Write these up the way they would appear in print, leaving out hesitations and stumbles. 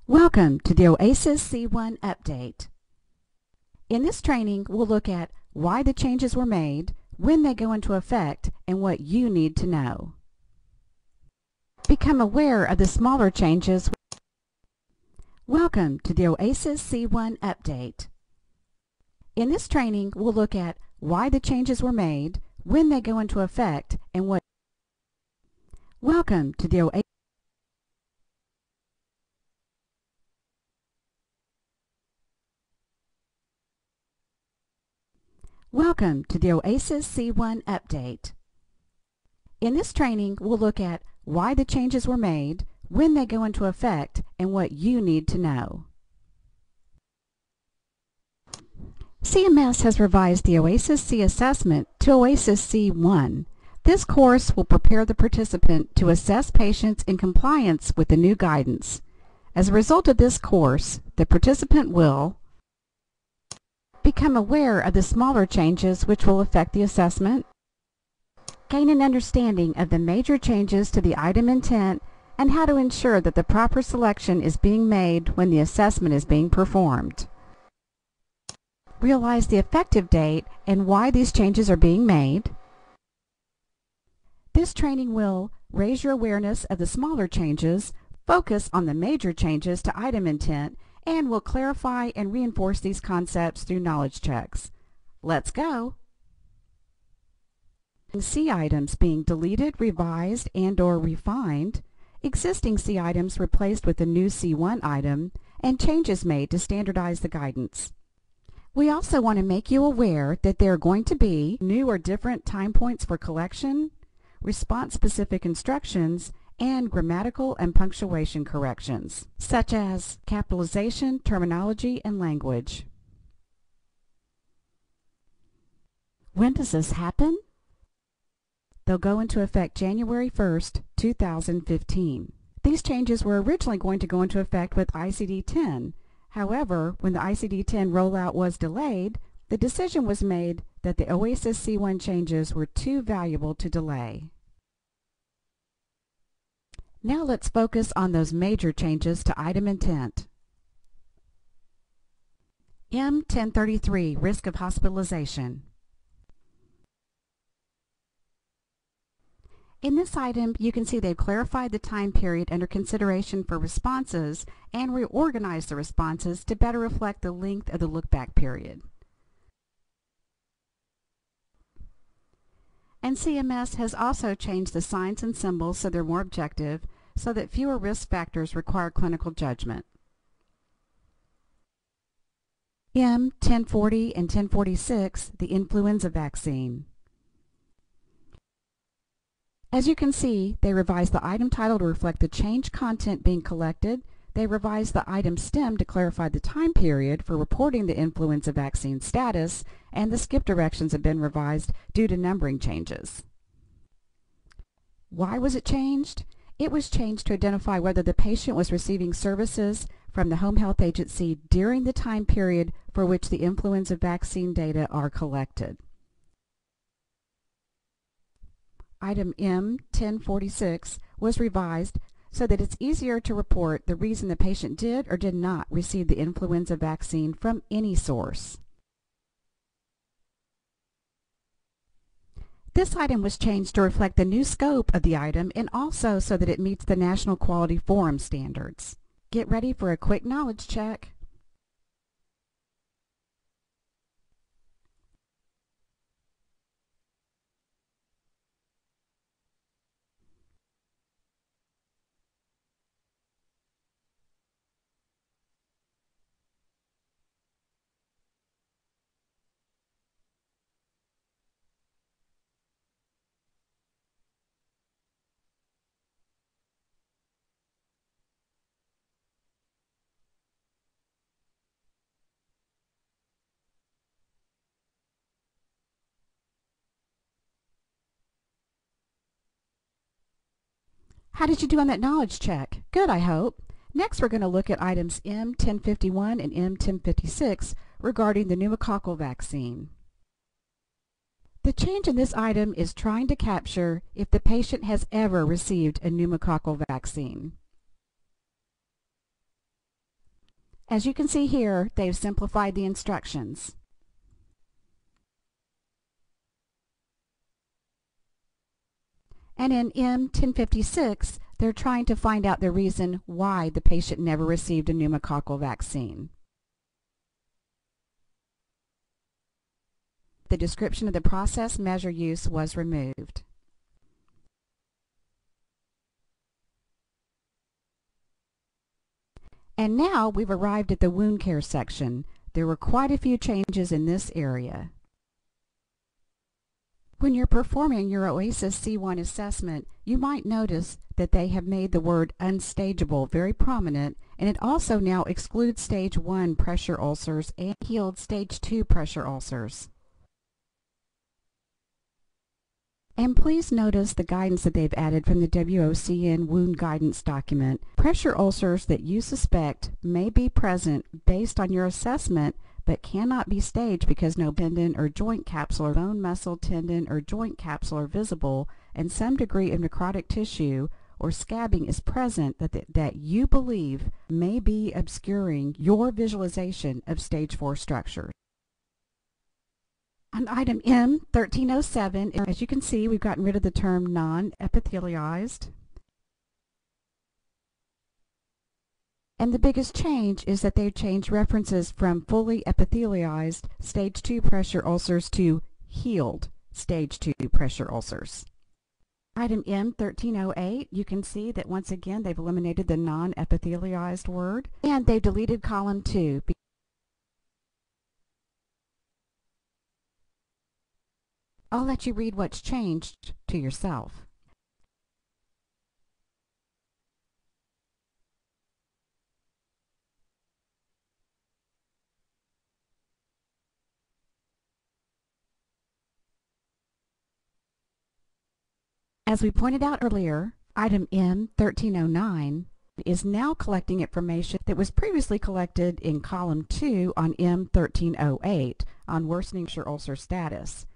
Welcome to the OASIS C1 update. In this training, we'll look at why the changes were made, when they go into effect, and what you need to know. Become aware of the smaller changes. Welcome to the OASIS C1 update. In this training, we'll look at why the changes were made, when they go into effect, and what. Welcome to the OASIS. Welcome to the OASIS C1 update. In this training, we'll look at why the changes were made, when they go into effect, and what you need to know. CMS has revised the OASIS C assessment to OASIS C1. This course will prepare the participant to assess patients in compliance with the new guidance. As a result of this course, the participant will become aware of the smaller changes which will affect the assessment, gain an understanding of the major changes to the item intent and how to ensure that the proper selection is being made when the assessment is being performed, realize the effective date and why these changes are being made. This training will raise your awareness of the smaller changes, focus on the major changes to item intent, and will clarify and reinforce these concepts through knowledge checks. Let's go! C items being deleted, revised, and/or refined, existing C items replaced with a new C1 item, and changes made to standardize the guidance. We also want to make you aware that there are going to be new or different time points for collection, response-specific instructions, and grammatical and punctuation corrections, such as capitalization, terminology, and language. When does this happen? They'll go into effect January 1st, 2015. These changes were originally going to go into effect with ICD-10. However, when the ICD-10 rollout was delayed, the decision was made that the OASIS C1 changes were too valuable to delay. Now let's focus on those major changes to item intent. M1033, risk of hospitalization. In this item, you can see they've clarified the time period under consideration for responses and reorganized the responses to better reflect the length of the look-back period. And CMS has also changed the signs and symbols so they're more objective, so that fewer risk factors require clinical judgment. M1040 and 1046, the influenza vaccine. As you can see, they revised the item title to reflect the changed content being collected. They revised the item stem to clarify the time period for reporting the influenza vaccine status, and the skip directions have been revised due to numbering changes. Why was it changed? It was changed to identify whether the patient was receiving services from the home health agency during the time period for which the influenza vaccine data are collected. Item M1046 was revised so that it's easier to report the reason the patient did or did not receive the influenza vaccine from any source. This item was changed to reflect the new scope of the item and also so that it meets the National Quality Forum standards. Get ready for a quick knowledge check. How did you do on that knowledge check? Good, I hope. Next, we're going to look at items M1051 and M1056 regarding the pneumococcal vaccine. The change in this item is trying to capture if the patient has ever received a pneumococcal vaccine. As you can see here, they've simplified the instructions. And in M1056, they're trying to find out the reason why the patient never received a pneumococcal vaccine. The description of the process measure use was removed. And now we've arrived at the wound care section. There were quite a few changes in this area. When you're performing your OASIS C1 assessment, you might notice that they have made the word unstageable very prominent, and it also now excludes stage 1 pressure ulcers and healed stage 2 pressure ulcers. And please notice the guidance that they've added from the WOCN wound guidance document. Pressure ulcers that you suspect may be present based on your assessment but cannot be staged because no tendon or joint capsule or bone, muscle, tendon, or joint capsule are visible, and some degree of necrotic tissue or scabbing is present that you believe may be obscuring your visualization of stage 4 structures. On item M1307, as you can see, we've gotten rid of the term non-epithelialized. And the biggest change is that they've changed references from fully epithelialized stage 2 pressure ulcers to healed stage 2 pressure ulcers. Item M1308, you can see that once again they've eliminated the non-epithelialized word, and they've deleted column 2. I'll let you read what's changed to yourself. As we pointed out earlier, item M1309 is now collecting information that was previously collected in column 2 on M1308 on worsening ulcer status.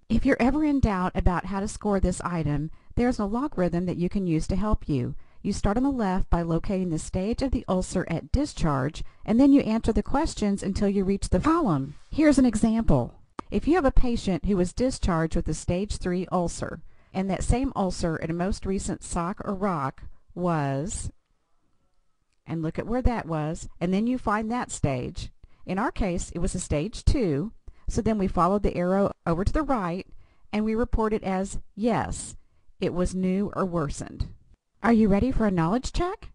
If you're ever in doubt about how to score this item, there's a logarithm that you can use to help you. You start on the left by locating the stage of the ulcer at discharge, and then you answer the questions until you reach the column. Here's an example. If you have a patient who was discharged with a stage 3 ulcer, and that same ulcer in a most recent sock or rock was, and look at where that was, and then you find that stage. In our case, it was a stage 2, so then we followed the arrow over to the right, and we report it as yes, it was new or worsened. Are you ready for a knowledge check?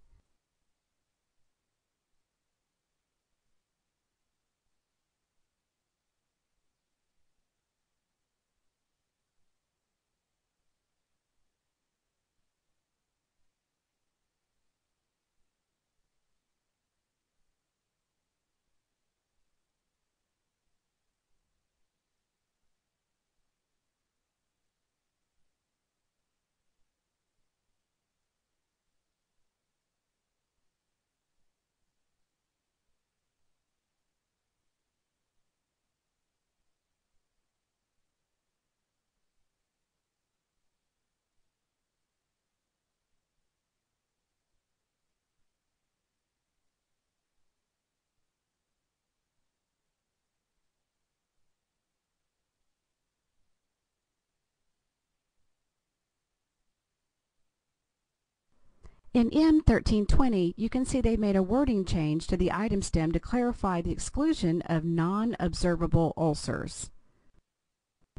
In M1320, you can see they made a wording change to the item stem to clarify the exclusion of non-observable ulcers.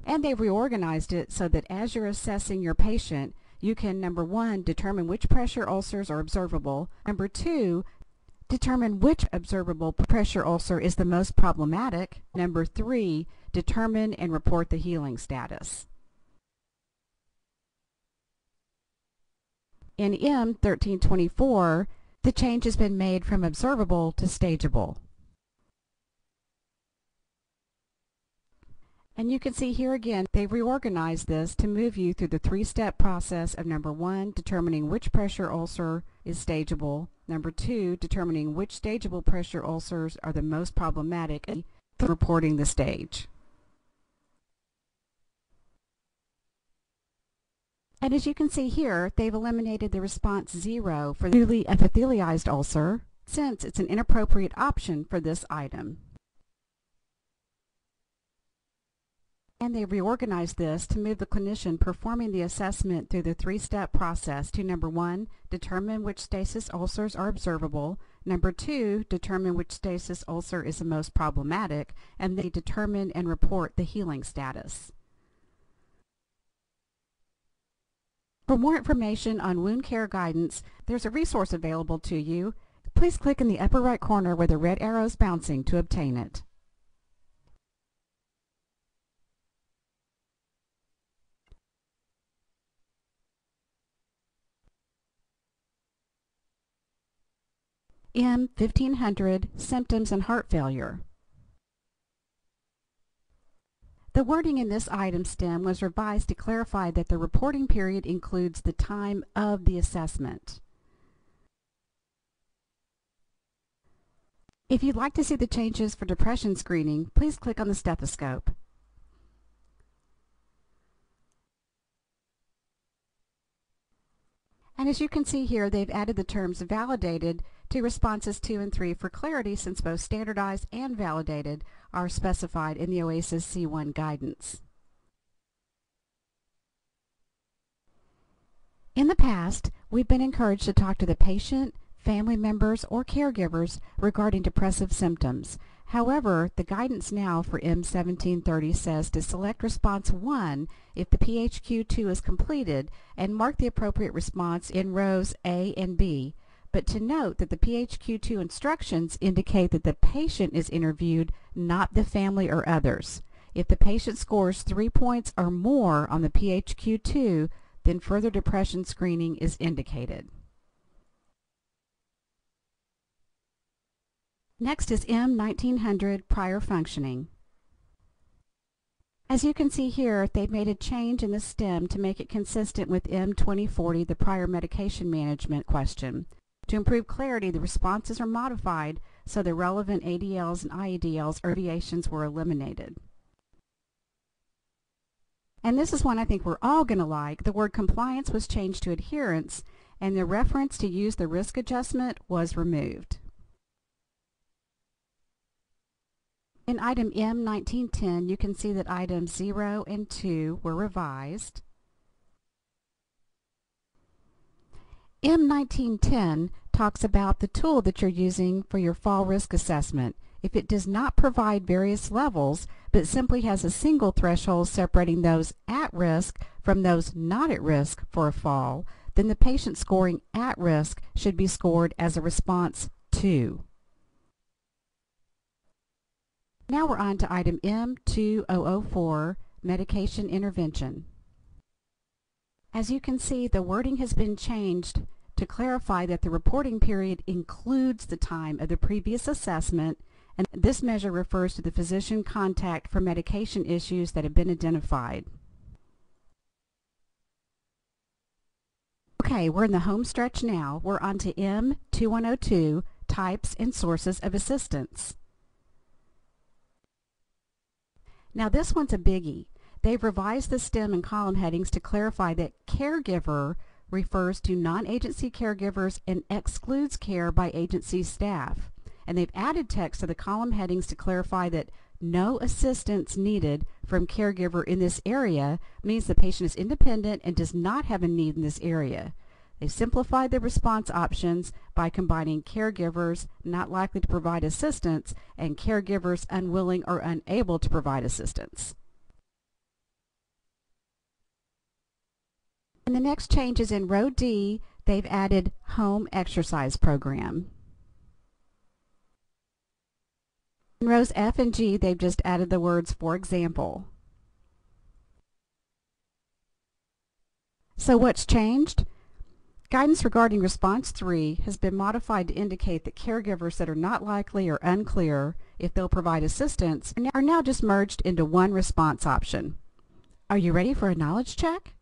And they've reorganized it so that as you're assessing your patient, you can, number 1, determine which pressure ulcers are observable, number 2, determine which observable pressure ulcer is the most problematic, number 3, determine and report the healing status. In M1324, the change has been made from observable to stageable. And you can see here again, they've reorganized this to move you through the 3-step process of number 1, determining which pressure ulcer is stageable, number 2, determining which stageable pressure ulcers are the most problematic, and reporting the stage. And as you can see here, they've eliminated the response 0 for the newly epithelialized ulcer, since it's an inappropriate option for this item. And they've reorganized this to move the clinician performing the assessment through the 3-step process to number 1, determine which stasis ulcers are observable, number 2, determine which stasis ulcer is the most problematic, and they determine and report the healing status. For more information on wound care guidance, there's a resource available to you. Please click in the upper right corner where the red arrow is bouncing to obtain it. M1500, Symptoms and Heart Failure. The wording in this item stem was revised to clarify that the reporting period includes the time of the assessment. If you'd like to see the changes for depression screening, please click on the stethoscope. And as you can see here, they've added the terms validated to responses 2 and 3 for clarity, since both standardized and validated are specified in the OASIS C1 guidance. In the past, we've been encouraged to talk to the patient, family members, or caregivers regarding depressive symptoms. However, the guidance now for M1730 says to select response 1 if the PHQ-2 is completed and mark the appropriate response in rows A and B, but to note that the PHQ-2 instructions indicate that the patient is interviewed, not the family or others. If the patient scores 3 points or more on the PHQ-2, then further depression screening is indicated. Next is M1900, Prior Functioning. As you can see here, they've made a change in the stem to make it consistent with M2040, the Prior Medication Management question. To improve clarity, the responses are modified so the relevant ADLs and IADLs or deviations were eliminated. And this is one I think we're all going to like. The word compliance was changed to adherence, and the reference to use the risk adjustment was removed. In item M1910, you can see that items 0 and 2 were revised. M1910 talks about the tool that you're using for your fall risk assessment. If it does not provide various levels, but simply has a single threshold separating those at risk from those not at risk for a fall, then the patient scoring at risk should be scored as a response 2. Now we're on to item M2004, medication intervention. As you can see, the wording has been changed to clarify that the reporting period includes the time of the previous assessment, and this measure refers to the physician contact for medication issues that have been identified. Okay, we're in the home stretch now. We're on to M2102, types and sources of assistance. Now this one's a biggie. They've revised the stem and column headings to clarify that caregiver refers to non-agency caregivers and excludes care by agency staff. And they've added text to the column headings to clarify that no assistance needed from caregiver in this area means the patient is independent and does not have a need in this area. They simplified the response options by combining caregivers not likely to provide assistance and caregivers unwilling or unable to provide assistance. And the next change is in row D. They've added home exercise program. In rows F and G, they've just added the words for example. So what's changed? Guidance regarding response 3 has been modified to indicate that caregivers that are not likely or unclear if they'll provide assistance are now just merged into one response option. Are you ready for a knowledge check?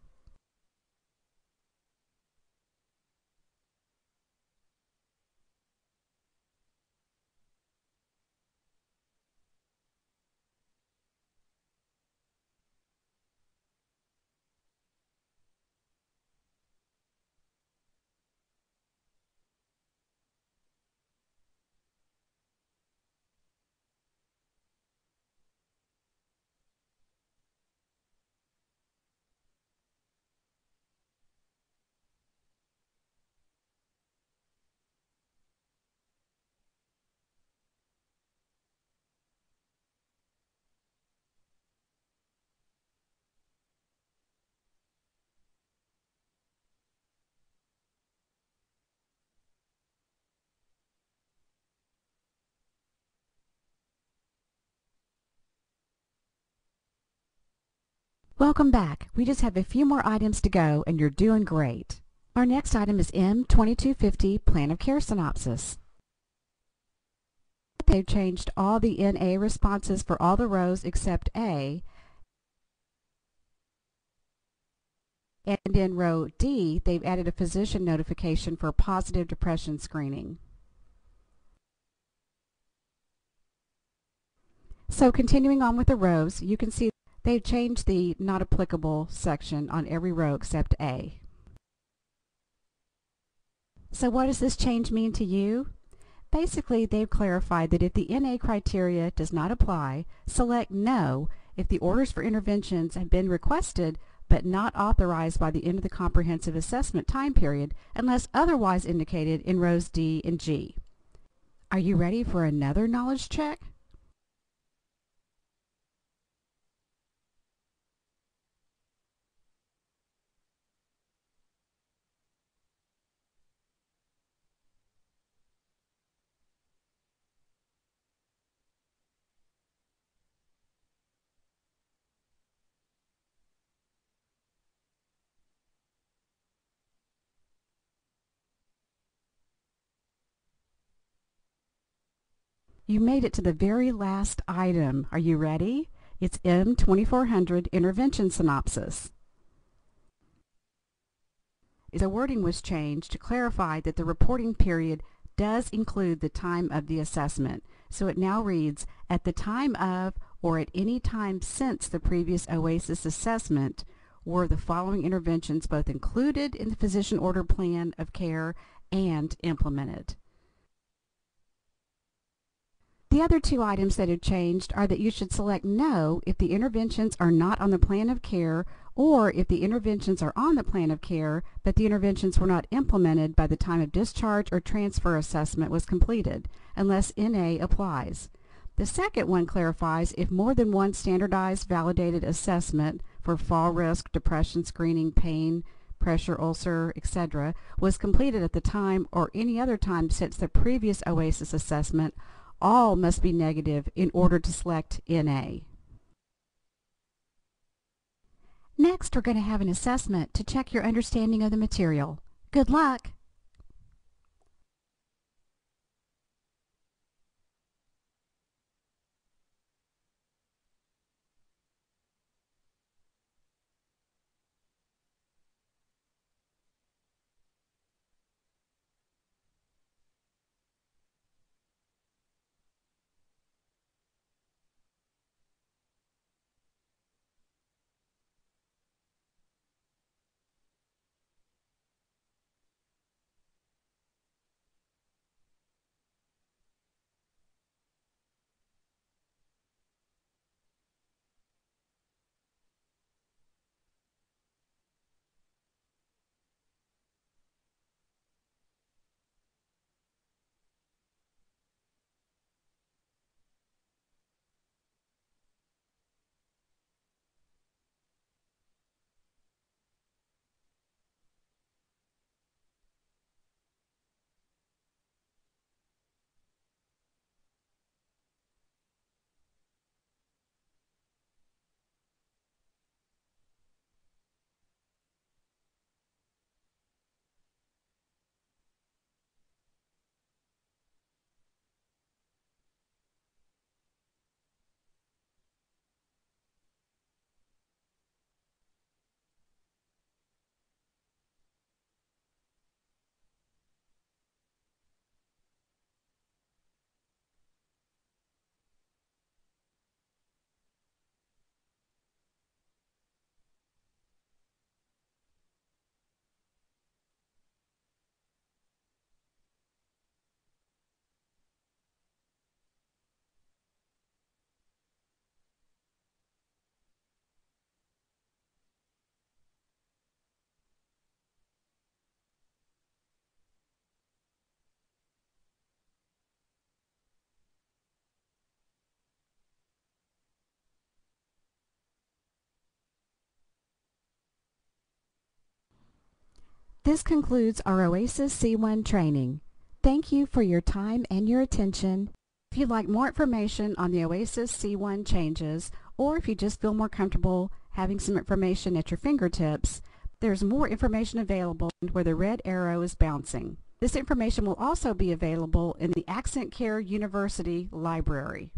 Welcome back. We just have a few more items to go and you're doing great. Our next item is M2250, Plan of Care Synopsis. They've changed all the NA responses for all the rows except A. And in row D, they've added a physician notification for positive depression screening. So continuing on with the rows, you can see they've changed the not applicable section on every row except A. So what does this change mean to you? Basically, they've clarified that if the NA criteria does not apply, select No if the orders for interventions have been requested but not authorized by the end of the comprehensive assessment time period unless otherwise indicated in rows D and G. Are you ready for another knowledge check? You made it to the very last item. Are you ready? It's M2400, Intervention Synopsis. The wording was changed to clarify that the reporting period does include the time of the assessment. So it now reads, at the time of or at any time since the previous OASIS assessment were the following interventions both included in the physician order plan of care and implemented. The other two items that have changed are that you should select no if the interventions are not on the plan of care, or if the interventions are on the plan of care but the interventions were not implemented by the time of discharge or transfer assessment was completed, unless NA applies. The second one clarifies if more than one standardized validated assessment for fall risk, depression screening, pain, pressure ulcer, etc. was completed at the time or any other time since the previous OASIS assessment, all must be negative in order to select NA. Next, we're going to have an assessment to check your understanding of the material. Good luck! This concludes our OASIS C1 training. Thank you for your time and your attention. If you'd like more information on the OASIS C1 changes, or if you just feel more comfortable having some information at your fingertips, there's more information available where the red arrow is bouncing. This information will also be available in the Accent Care University Library.